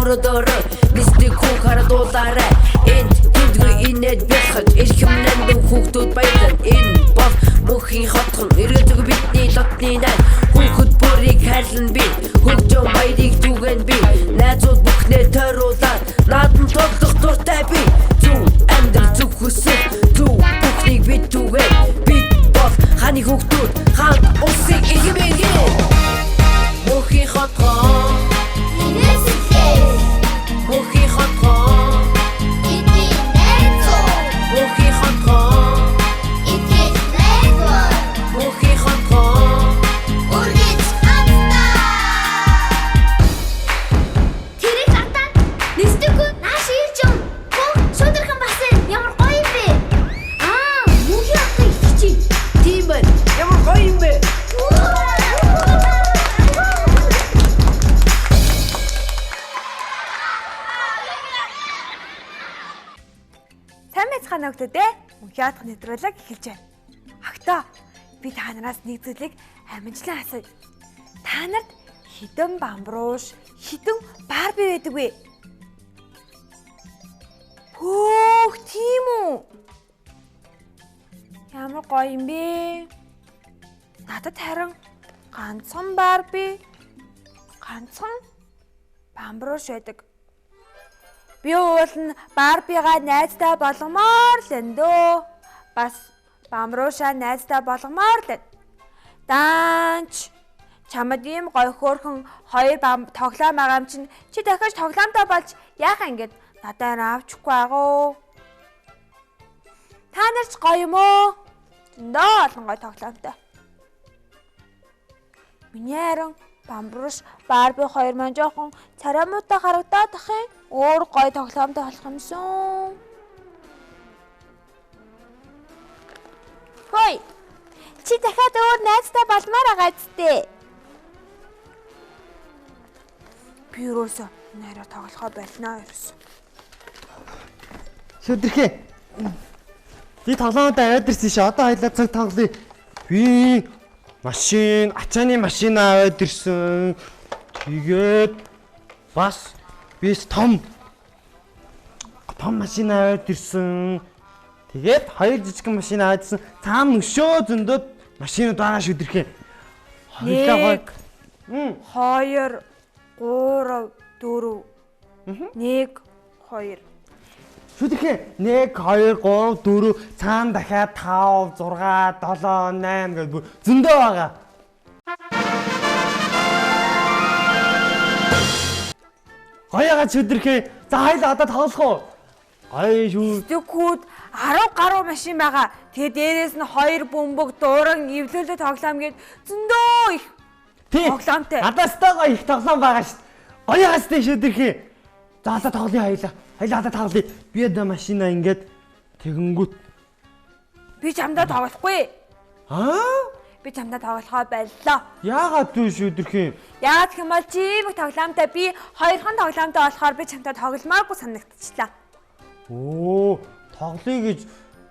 өрөөдөрөө Мистик хүүг харадуулаарай Энд тэндгүй инээд бэлхэж Ирхэмнэн хүүхдүүд баялан Энэ бол мөнхийн хотхон Иргэдэг бидний дотны найд Хүүхэд бүрийг хайрлан би Хөгжөө баярыг түгэн би Найзууд бүхнээ тойруулаад Наадан тоглох дуртай би Зүв амьдрал зүв хүсэл Зүв бүхнийг бид түгэн Бид бол ханы хүүхдүүд Хаан улсыг ихэмээгээ Мөнхийн хотхон Мөнхийн хотхон Бидний найзууд Мөнхийн хотхон Итгэж найдвар Мөнхийн хотхон үргэлж хамтдаа Тэрэг хатан нэстэггүй нааш ирж юм. Шудархан басан ямар гоё юм бэ? Мөнхийн хотын ихчий. Тийм байна Ямар гоё юм бэ Сайн байцгаана өгдөө. Мөнхийн хотын нэвтрүүлэг эхэлж байна. Хагтаа би та нараас нэг зүйлийг амжилтлан асууя. Та нарт хідэн бамбрууш, хідэн барби байдаг вэ? Пөөх, тийм үү? Ямар гоё юм бэ? Надад харин ганцхан барби, ганцхан бамбрууш байдаг. Би уулна Барбигаа найзтай болгомоор л эндөө. Бас бамбруушаа найзтай болгомоор л. Даанч чамд ийм гоё хөөрхөн хоёр тоглоом байгаа юм чинь чи дахиж тоглоомтой болж яахаа ингэж надаар авчихгүй агуу. Та нар ч гоё юм уу? Зөндөө олон гоё тоглоомтой. Миний харин бамбруш Барби хоёр маань жоохон царамуутай харагдаад ах юм. Өөр гоё тоглоомтой болох юмсан. Хөөе. Чи дахиад өөр найзтай болмоор байгаа зү. Би юусоо нэрэ тоглохоо байлнаа ерөөс. Шүдэрхээ. Би тоглоомод аваад ирсэн ш. Одоо хоёлаа цаг тоглоё. Би машин, ачааны машин аваад ирсэн. Тэгээд бас бис том машин аваад ирсэн. Тэгээд хоёр жижигхэн машин аваад ирсэн. Цаана өшөө зөндөд машинууд байгаа шүдэрхээ. Хоёлаа 2 3 4 1 2 Шүдэрхээ 1 2 3 4 цаана дахиад 5 6 7 8 гэдэг зөндөө байгаа. Гоёга чөдөрхөө. За хоёлаа одоо тоглох уу? Ай шүү. Тэгвэл 10 гаруй машин байгаа. Тэгээ дээрээс нь 2 бөмбөг дууран эвлүүлээ тоглоом гээд зөндөө их тоглоомтой. Надаас гоё их тоглоом байгаа шүү. Гоёгаас тэ шөдөрхөө. За одоо тоглоё хоёлаа. Хоёлаа одоо тоглоё. Би одоо машина ингээд тэгэнгүүт Би чамдаа тоглохгүй. Би чамдаа тоглохоо байлаа. Яагаад вэ шөдөрхөө? Яагаад гэх юм бол чи их тоглоомтой би хоёрхан тоглоомтой болохоор би чамтай тогломооргүй санагдчихлаа. Оо, тоглоё гэж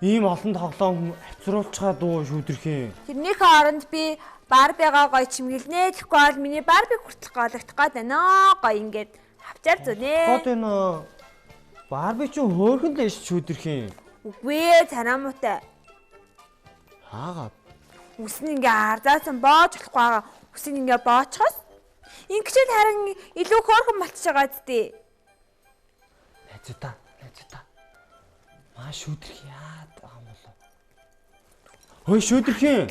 ийм олон тоглоом авчруулчихад уу шүдэрхээ. Тэрнийхээ оронд би Барбигаа гоё чимгэлнэ. Тэгэхгүй бол миний Барби хүртэл гологдох гээд байна. Гоё ингээд авчаар зүнэ. Гот энэ Барби ч хөөхөн л ш шүдэрхээ. Үгүй ээ, царамуутай. Хаагаад? Үс нь ингээ арзаасан боож болохгүй байгаа. Үс нь ингээ боочхоос ингэчэл харин илүү хөөрхөн болчихж байгаа зү. Найзуудаа. Маа шүдэрх яад байгаа юм болоо. Хөөе шүдэрхээ.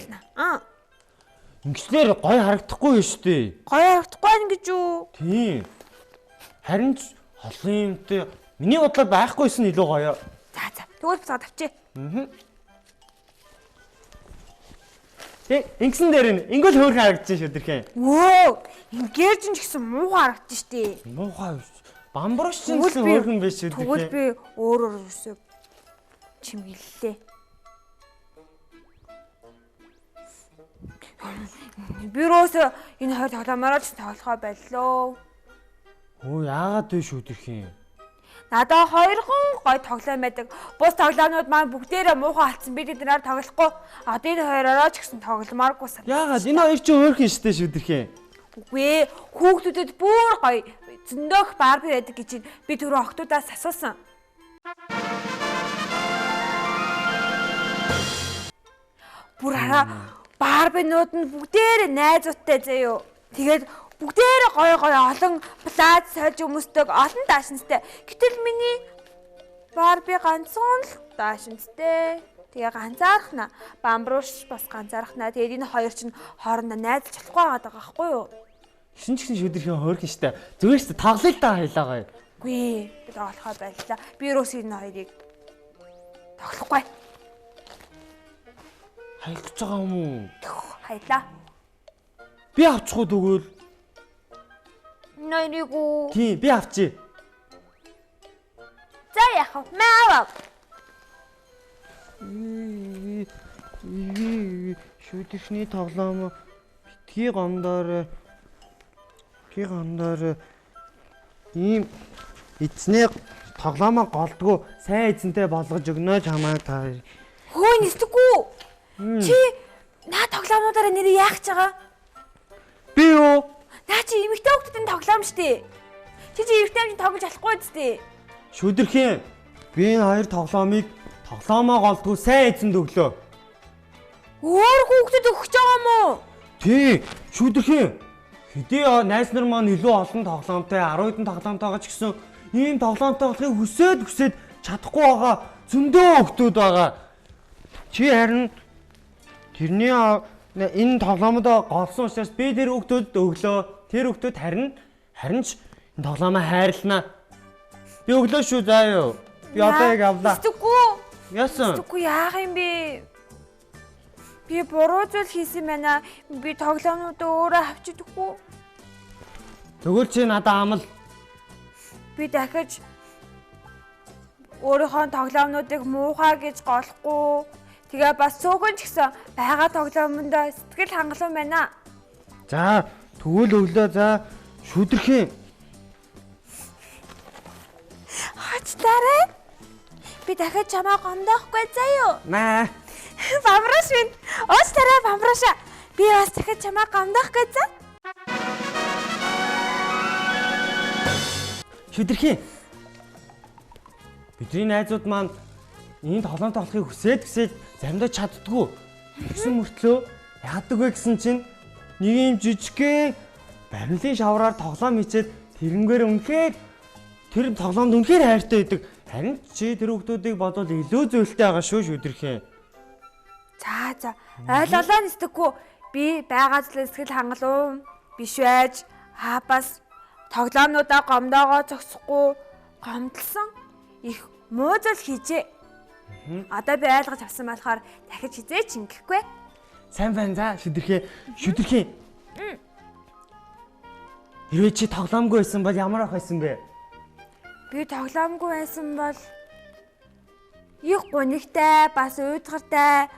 Ингэчлэр гоё харагдахгүй шүү дээ. Гоё харагдахгүй ингэж юу? Тийм. Харин ч холын юмтай миний бодлоор байхгүйсэн илүү гоё. За. Тэгвэл буцаад авчи. Ингэсэн дээр ингээл хөөрхөн харагдаж шүдэрхээ. Өө, ингээд ч гэсэн муухай харагдаж штий. Муухай. Бамбруш ч гэсэн хөөрхөн биш шүдэрхээ. Тэгвэл би өөрөөр юусоо чимгэллээ. Бюроос энэ хоёр тоглоомоор ч тоглохоо байлоо. Өө яагаад вэ шүдэрхээ? Надаа хоёрхан гой тоглоом байдаг. Бус тоглоомнууд маань бүгдээрээ муухай алдсан. Би тэднээр тоглохгүй. Одоо энэ хоёроо ч гэсэн тогломооргүй санагдав. Яагаад энэ хоёр ч өөрхөн штэ шүдэрхээ. Үгүй ээ, хүүхдүүдэд бүр гоё зөндөөх Барби байдаг гэж би түрүү охтуудаас асуусан. Бүр хараа Барбинууд нь бүгдээр найзуудтай заяо. Тэгээд бүгдээр гоё олон плац сольж өмсдөг олон даашинстай. Гэтэл миний Барби ганцхан л даашинстай. Тэгээ ганцаархна. Бамбрууш бас ганцаархна. Тэгээд энэ хоёр чинь хоорондоо найзалж чадахгүй байгаа байхгүй юу? Шин ч гэсэн шүдэрхийн хөөрхөн штэ. Зүгээр штэ тоглоё л да хоёлаа. Үгүй би тоглохоо байлаа. Би юус энэ хоёрыг тоглохгүй. Хайлтж байгаа юм уу? Хайлаа. Би авчихгүй тэгвэл. Нойрыг уу. Тийм, би авчи. За яах вэ? Маав. Шүдэрхний тоглоом битгий гомдоор ийм эзнээ тоглоомоо голдгоо сайн эзэнтэй болгож өгнө чамаа та. Хөө нэстэггүй. Чи наа тоглоомнуудаараа нэр яах гэж байгаа? Би юу? Наа чи эмэгтэй хүмүүсийн тоглоом штэ. Чи эмэгтэй хүмүүс тоглож болохгүй үстэ. Шүдэрхийн би энэ хоёр тоглоомоо голдгоо сайн эзэнд өглөө. Өөр хүүхдэд өгч байгаа юм уу? Тий, шүдэрхийн. Хэдий найз нар маань илүү олон тоглоомтой 10 хэдэн тоглоомтойгоо ч гэсэн ийм тоглоомтой болохыг хүсээд чадахгүй байгаа зөндөө хүмүүс байгаа. Чи харин тэрний энэ тоглоомдоо голсон учраас би тэр хүүхдүүдэд өглөө. Тэр хүүхдүүд харин ч энэ тоглоомоо хайрлана. Би өглөө шүү заа юу. Би одоо яг авлаа. Зүггүй. Яасан? Зүггүй яах юм бэ? Би буруу зүйл хийсэн байна. Би тоглоомнуудаа өөрөө авчидаггүй. Тэгвэл чи надад амал. Би дахиж өөрийнхөө тоглоомнуудыг муухай гэж голохгүй. Тэгээ бас цөөхөн ч гэсэн байгаа тоглоомондоо сэтгэл хангалуун байна. За, тэгвэл өглөө за шүдэрхийн. Хачтараа. Би дахиж чамаа гомдоохгүй заа юу? Наа. Бамбраш минь. Ууш тараа бамбраша. Би бас дахиж чамаа гомдоохгүй заа. Шүдэрхийн. Бидний найзууд маань энэ тоглоомтой болохыг хүсээд заримдаа чаддгүй. Тэгсэн мөртлөө яадаг вэ гэсэн чинь нэг юм жижигхэн барилын шавраар тоглоом хийчихэд тэрнгээр үнэхээр тэр тоглоомд үнэхээр хайртай байдаг. Харин чи тэр хүмүүсийг бодвол илүү зөөлтэй байгаа шүү шүдэрхийн. За ойлголоо нэстэггүй. Би байгаа зүйлээс сэтгэл хангалуун биш байж бас тоглоомнуудаа гомдоогоо зогсохгүй гомдлсон их муу зүйл хийжээ. Одоо би ойлгож авсан болохоор дахиж хизээч ингэхгүй. Сайн байна за шүдэрхийн. Хэрвээ чи тоглоомгүй байсан бол ямар ах байсан бэ? Би тоглоомгүй байсан бол их гунигтай бас уйдгартай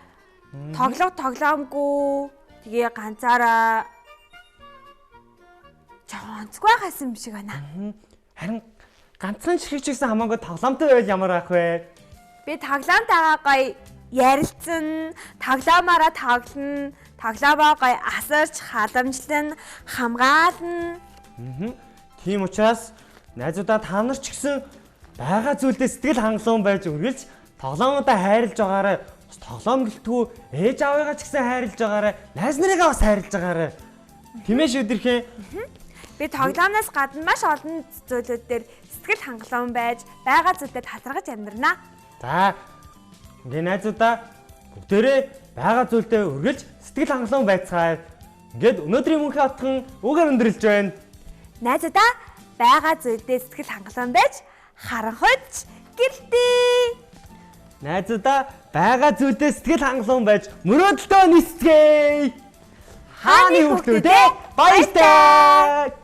тоглоомгүй тэгээ ганцаараа чонцгүй хасан биш байна. Харин ганцхан ширхэг ч гэсэн хамаагүй тоглоомтой байвал ямар ах вэ? Би тоглоомтойгоо гоё ярилцсан, тоглоомаараа тоглоно, тоглоомоо гоё асарч, халамжлан, хамгаална. Тийм учраас найзуудаа та нар ч гэсэн байгаа зүйлдээ сэтгэл хангалуун байж үргэлж тоглоомуудаа хайрлаж байгаарай. Тоглоом гэлтгүү ээж аавыгаа ч гэсэн хайрлаж байгаарай. Найз нарыгаа бас хайрлаж байгаарай. Тийм ээ шүдэрхийн. Би тоглоомноос гадна маш олон зүйлүүд дээр сэтгэл хангалуун байж байгаа зүйлдээ талархаж амьдрнаа. За ингээ найзуудаа бүгдээрээ байгаа зүйлдээ үргэлж сэтгэл хангалуун байцгаая. Ингээд өнөөдрийн мөнхийн отхон үгээр өндөрлөж байна. Найзуудаа байгаа зүйлдээ сэтгэл хангалуун байж харанхуйч гэртээ. Найзуудаа байгаа зүйлдээ сэтгэл хангалуун байж мөрөөдөлтөө нисцгээе. Хааны хүүхдүүдээ баяртай.